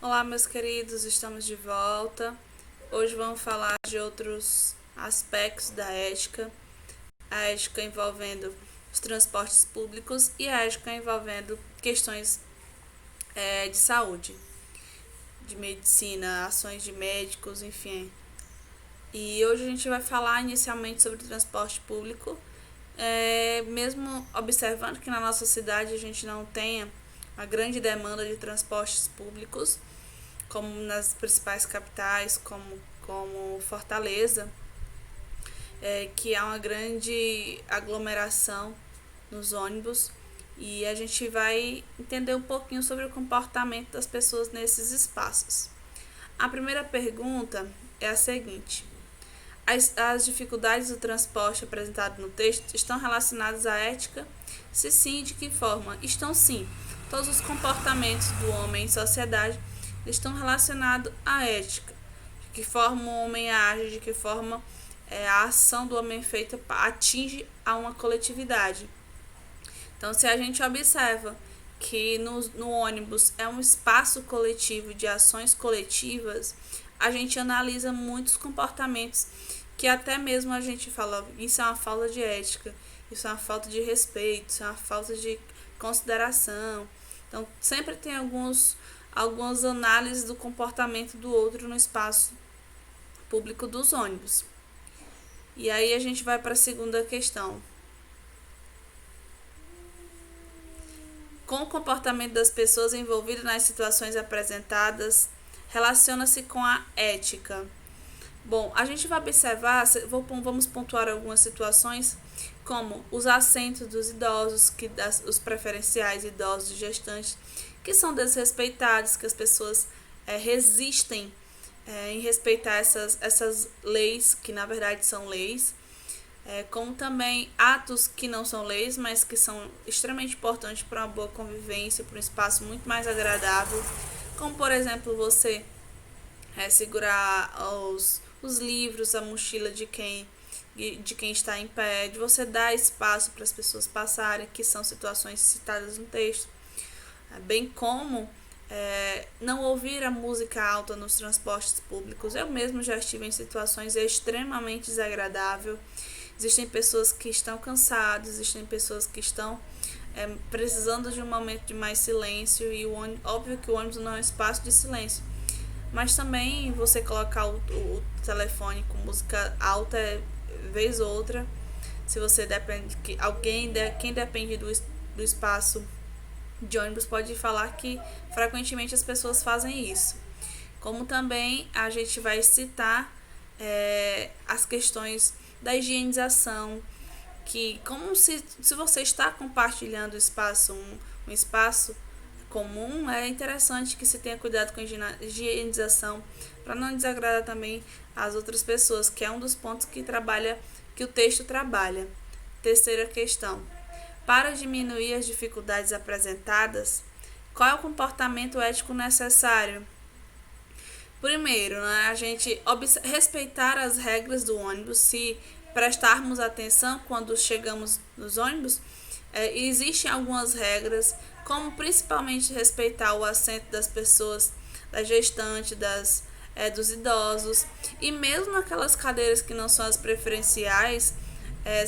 Olá, meus queridos, estamos de volta. Hoje vamos falar de outros aspectos da ética, a ética envolvendo os transportes públicos e a ética envolvendo questões de saúde, de medicina, ações de médicos, enfim. E hoje a gente vai falar inicialmente sobre o transporte público, mesmo observando que na nossa cidade a gente não tenha uma grande demanda de transportes públicos, como nas principais capitais, como Fortaleza, que há uma grande aglomeração nos ônibus, e a gente vai entender um pouquinho sobre o comportamento das pessoas nesses espaços. A primeira pergunta é a seguinte: as dificuldades do transporte apresentado no texto estão relacionadas à ética? Se sim, de que forma? Estão sim. Todos os comportamentos do homem em sociedade estão relacionados à ética. De que forma o homem age, de que forma a ação do homem feita atinge a uma coletividade. Então, se a gente observa que no ônibus é um espaço coletivo de ações coletivas, a gente analisa muitos comportamentos que até mesmo a gente fala, isso é uma falta de ética, isso é uma falta de respeito, isso é uma falta de consideração. Então, sempre tem algumas análises do comportamento do outro no espaço público dos ônibus. E aí a gente vai para a segunda questão. Com o comportamento das pessoas envolvidas nas situações apresentadas, relaciona-se com a ética. Bom, a gente vai observar, vamos pontuar algumas situações, como os assentos dos idosos, os preferenciais idosos e gestantes, que são desrespeitados, que as pessoas resistem em respeitar essas leis, que na verdade são leis, como também atos que não são leis, mas que são extremamente importantes para uma boa convivência, para um espaço muito mais agradável, como por exemplo você segurar os livros, a mochila de quem está em pé, de você dar espaço para as pessoas passarem, que são situações citadas no texto, bem como não ouvir a música alta nos transportes públicos. Eu mesmo já estive em situações extremamente desagradáveis. Existem pessoas que estão cansadas, existem pessoas que estão precisando de um momento de mais silêncio, e óbvio que o ônibus não é um espaço de silêncio, mas também você colocar o telefone com música alta vez ou outra, se você depende que quem depende do espaço de ônibus pode falar que frequentemente as pessoas fazem isso. Como também a gente vai citar as questões da higienização, que como se você está compartilhando um espaço comum, é interessante que se tenha cuidado com a higienização para não desagradar também as outras pessoas, que é um dos pontos que o texto trabalha. Terceira questão: para diminuir as dificuldades apresentadas, qual é o comportamento ético necessário? Primeiro, né, a gente respeitar as regras do ônibus, se prestarmos atenção quando chegamos nos ônibus, existem algumas regras, como principalmente respeitar o assento das pessoas, da gestante, dos idosos, e mesmo aquelas cadeiras que não são as preferenciais,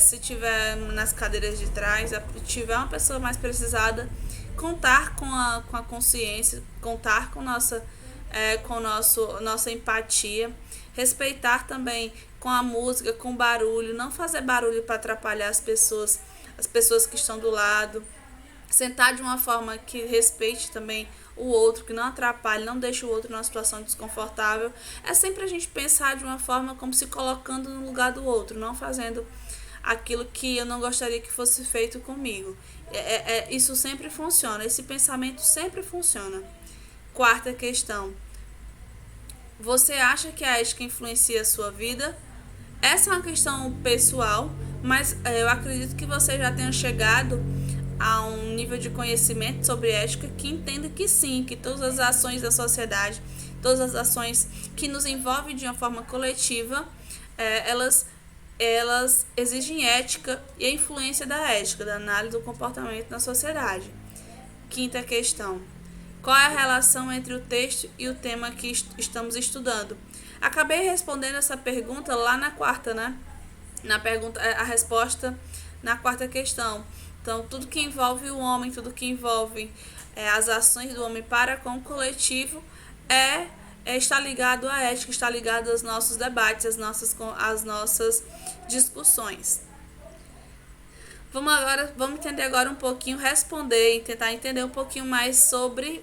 se tiver nas cadeiras de trás, tiver uma pessoa mais precisada, contar com a consciência, contar com nossa empatia, respeitar também com a música, com o barulho, não fazer barulho para atrapalhar as pessoas que estão do lado, sentar de uma forma que respeite também o outro, que não atrapalhe, não deixe o outro numa situação desconfortável. É sempre a gente pensar de uma forma como se colocando no lugar do outro, não fazendo aquilo que eu não gostaria que fosse feito comigo. Isso sempre funciona, esse pensamento sempre funciona. Quarta questão: você acha que a ética influencia a sua vida? Essa é uma questão pessoal, mas eu acredito que você já tenha chegado a um nível de conhecimento sobre ética que entenda que sim, que todas as ações da sociedade, todas as ações que nos envolvem de uma forma coletiva, elas exigem ética e a influência da ética, da análise do comportamento na sociedade. Quinta questão: Qual é a relação entre o texto e o tema que estamos estudando? Acabei respondendo essa pergunta lá na quarta, né? Na pergunta, a resposta na quarta questão. Então, tudo que envolve o homem, tudo que envolve as ações do homem para com o coletivo está ligado à ética, está ligado aos nossos debates, às nossas discussões. Vamos entender agora um pouquinho, responder e tentar entender um pouquinho mais sobre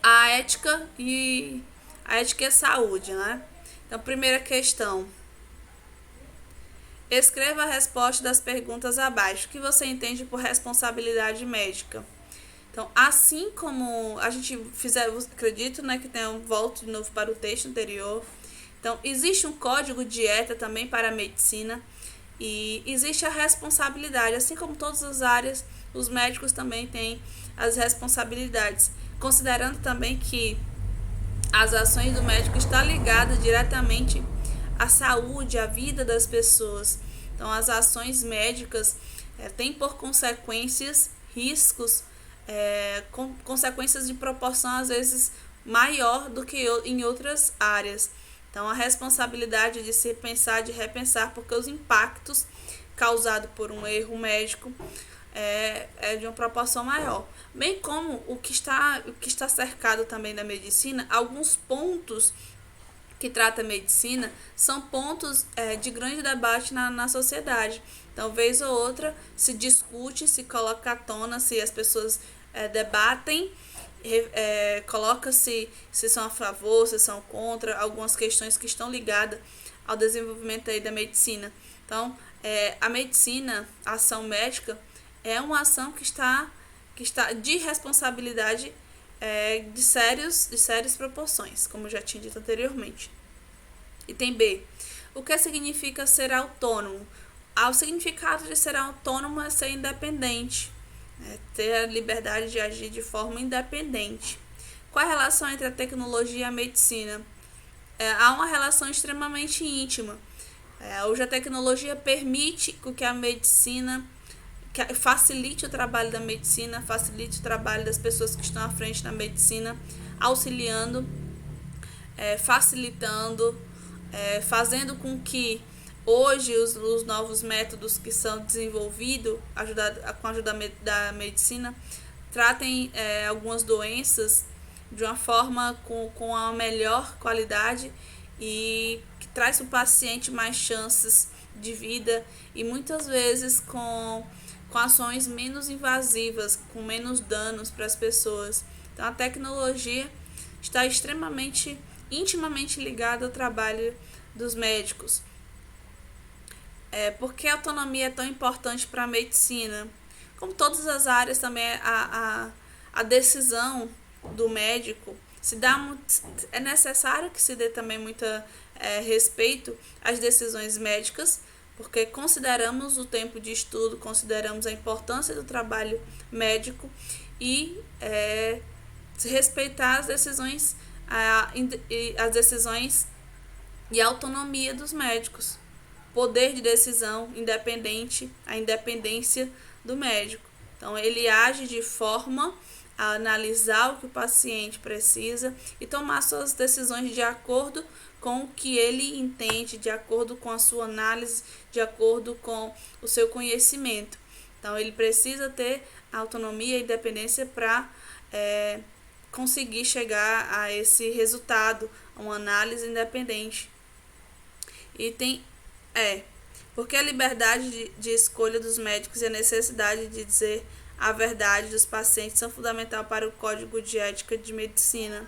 a ética e a saúde, né? Então, primeira questão. Escreva a resposta das perguntas abaixo. O que você entende por responsabilidade médica? Então, assim como a gente fizer, eu acredito, né, que volto de novo para o texto anterior. Então, existe um código de ética também para a medicina e existe a responsabilidade, assim como todas as áreas, os médicos também têm as responsabilidades, considerando também que as ações do médico estão ligadas diretamente à saúde, à vida das pessoas. Então, as ações médicas têm por consequências riscos, consequências de proporção às vezes maior do que em outras áreas. Então, a responsabilidade de se pensar, de repensar, porque os impactos causados por um erro médico é de uma proporção maior. Bem como o que está cercado também da medicina, alguns pontos que trata a medicina são pontos de grande debate na sociedade. Então, vez ou outra, se discute, se coloca à tona, se as pessoas debatem, coloca-se se são a favor, se são contra, algumas questões que estão ligadas ao desenvolvimento aí da medicina. Então, a medicina, a ação médica, é uma ação que está de responsabilidade de sérias proporções, como já tinha dito anteriormente. Item B. O que significa ser autônomo? O significado de ser autônomo é ser independente, ter a liberdade de agir de forma independente. Qual a relação entre a tecnologia e a medicina? Há uma relação extremamente íntima. Hoje a tecnologia permite que a medicina facilite o trabalho da medicina, facilite o trabalho das pessoas que estão à frente da medicina, auxiliando, facilitando, fazendo com que hoje os novos métodos que são desenvolvidos com a ajuda da medicina tratem algumas doenças de uma forma com a melhor qualidade e que traz para o paciente mais chances de vida e muitas vezes com ações menos invasivas, com menos danos para as pessoas. Então, a tecnologia está intimamente ligada ao trabalho dos médicos. Por que a autonomia é tão importante para a medicina? Como todas as áreas, também a decisão do médico é necessário que se dê também muito respeito às decisões médicas, porque consideramos o tempo de estudo, consideramos a importância do trabalho médico e respeitar as decisões e a autonomia dos médicos. Poder de decisão independente, a independência do médico. Então, ele age de forma a analisar o que o paciente precisa e tomar suas decisões de acordo com o que ele entende, de acordo com a sua análise, de acordo com o seu conhecimento. Então, ele precisa ter autonomia e independência para conseguir chegar a esse resultado, a uma análise independente. Item porque a liberdade de escolha dos médicos e a necessidade de dizer a verdade dos pacientes são fundamentais para o Código de Ética de Medicina.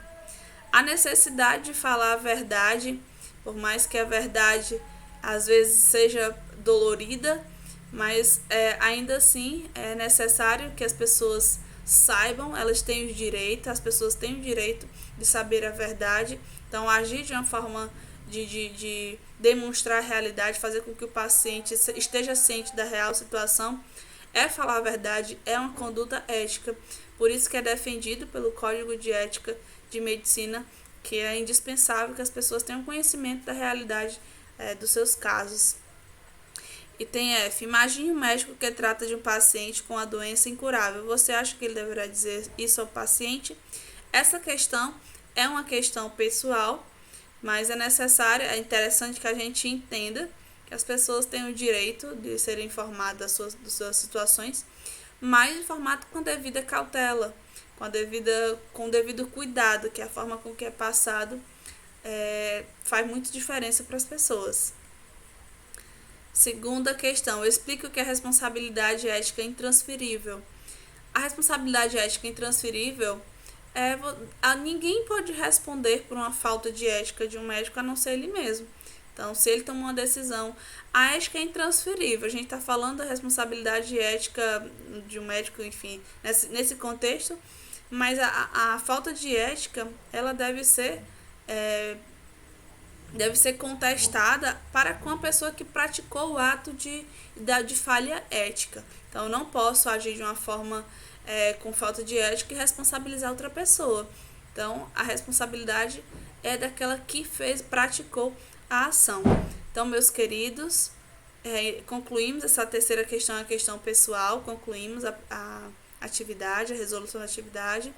A necessidade de falar a verdade, por mais que a verdade às vezes seja dolorida, mas ainda assim é necessário que as pessoas saibam, elas têm o direito, as pessoas têm o direito de saber a verdade. Então, agir de uma forma de demonstrar a realidade, fazer com que o paciente esteja ciente da real situação, falar a verdade, é uma conduta ética. Por isso que é defendido pelo Código de Ética de Medicina, que é indispensável que as pessoas tenham conhecimento da realidade dos seus casos. Item F. Imagine um médico que trata de um paciente com a doença incurável. Você acha que ele deverá dizer isso ao paciente? Essa questão é uma questão pessoal, mas é interessante que a gente entenda que as pessoas têm o direito de serem informadas das suas situações, mas informado com a devida cautela, com o devido cuidado, que é a forma com que é passado faz muita diferença para as pessoas. Segunda questão, explique o que é responsabilidade ética intransferível. A responsabilidade ética intransferível ninguém pode responder por uma falta de ética de um médico a não ser ele mesmo. Então, se ele toma uma decisão, a ética é intransferível. A gente está falando da responsabilidade ética de um médico, enfim, nesse contexto, mas a falta de ética, ela deve ser contestada para com a pessoa que praticou o ato de falha ética. Então, eu não posso agir de uma forma com falta de ética e responsabilizar outra pessoa. Então, a responsabilidade é daquela que praticou a ação. Então, meus queridos, concluímos essa terceira questão, a questão pessoal, concluímos a atividade, a resolução da atividade.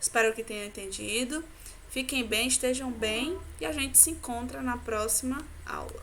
Espero que tenham entendido. Fiquem bem, estejam bem e a gente se encontra na próxima aula.